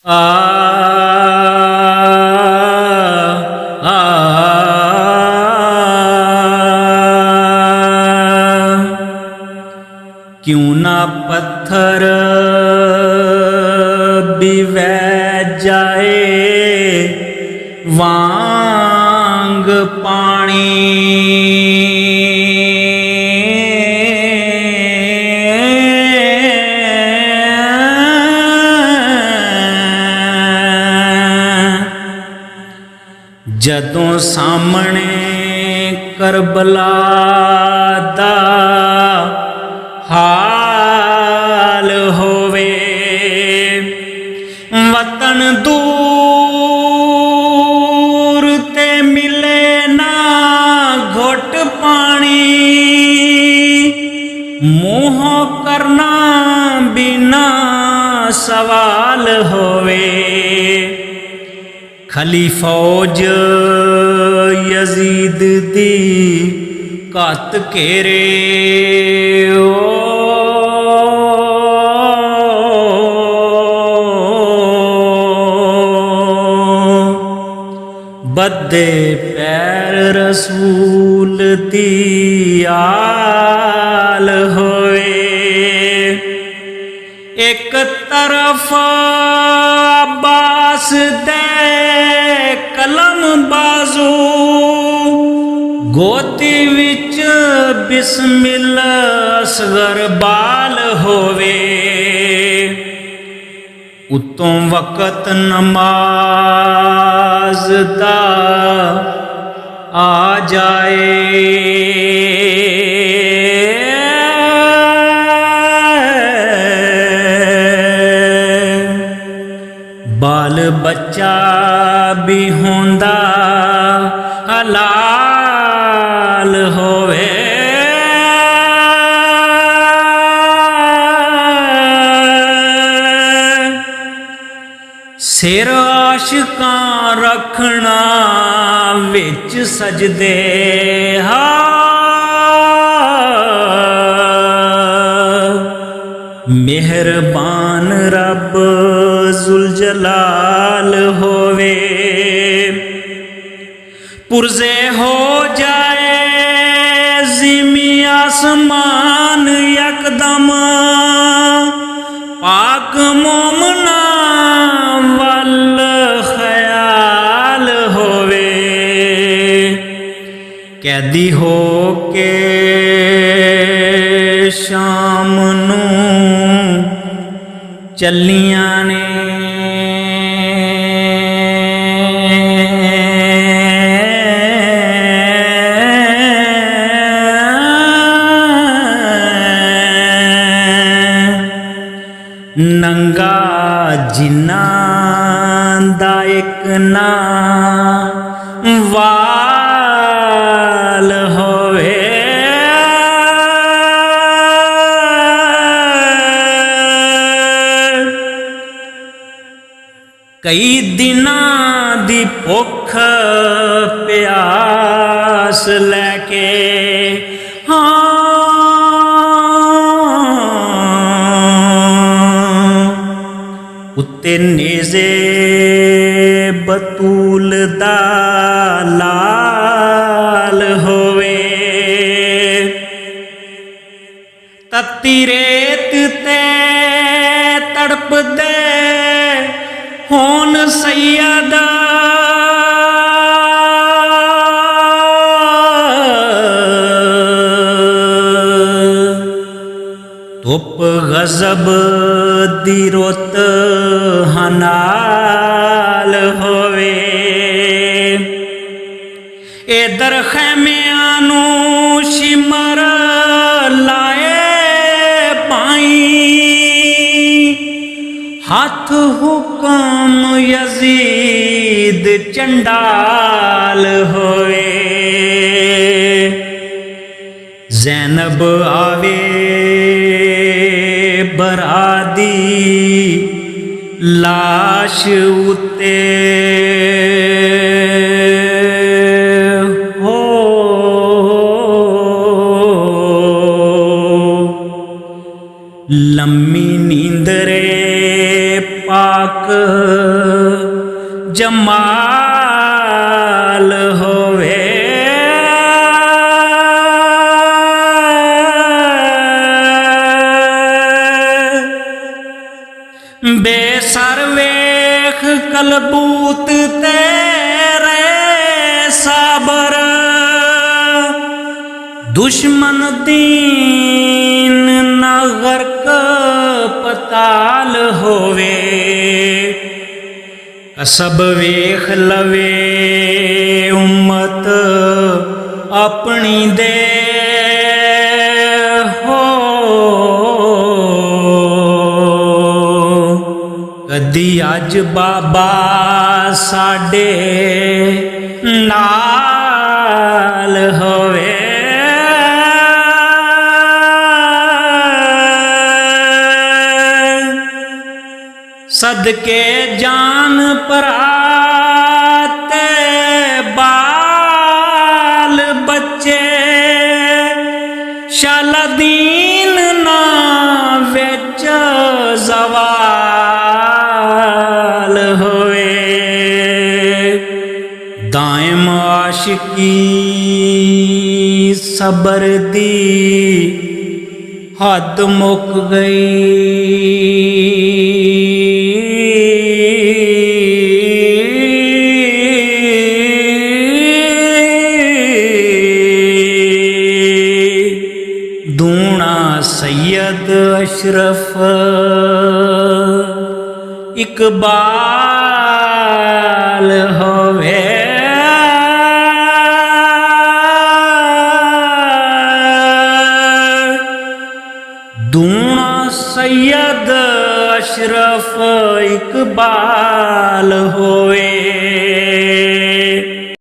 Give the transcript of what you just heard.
आ आ क्यों ना पत्थर भी बह जाए वांग पानी। जदों सामने करबला दा हाल होवे, वतन दूर ते मिले ना घुट पानी। मोह करना बिना सवाल होवे, खली फौज यजीद दी घत घेरे। बदे पैर रसूल दी आल होए, एक तरफ अब्बास दे कलम बाजू, गोती विच बिस्मिल्लाह असगर बाल होवे। उतों वक़्त नमाज दा आ जाए, बाल बच्चा भी होंदा हलाल होवे। सिर आशिकां रखना विच सजदे हा, मेहरबान रब जुलजलाल होवे। पुरजे हो जाए ज़िमी आसमान यकदम, पाक मोमना वल ख्याल होवे। कैदी हो के शाम नू चलियां ने, नंगा जिन्नां दा इक ना वाल होवे। कई दिनां दी भुख प्यास लैके उत्ते नेज़े बतूल दा लाल होवे। तत्ती रेत ते तड़प दे होन सैयदा, धुप गज़ब दी रुत हनाल होवे। इधर खैमियां नू शिमर लाए पाई, हाथ हुक्म यजीद चंडाल होए। ज़ैनब आवे बरादी लाश उते हो, लम्मी नींदरे पाक जमाल होवे। बेसर वेख कलबूत तेरे साबर, दुश्मन दीन ना गर्क पताल होवे। कसब वेख लवे उम्मत अपनी दे हो, कदी अज बाबा साडे नाल होवे। सदके जान पराते बाल बच्चे, शालादीन ना विच जवाल होवे। दायम आशिकी सबर दी हद मुक गई। दूना सैयद अशरफ इकबाल होवे। दूना सैयद अशरफ इकबाल होवे।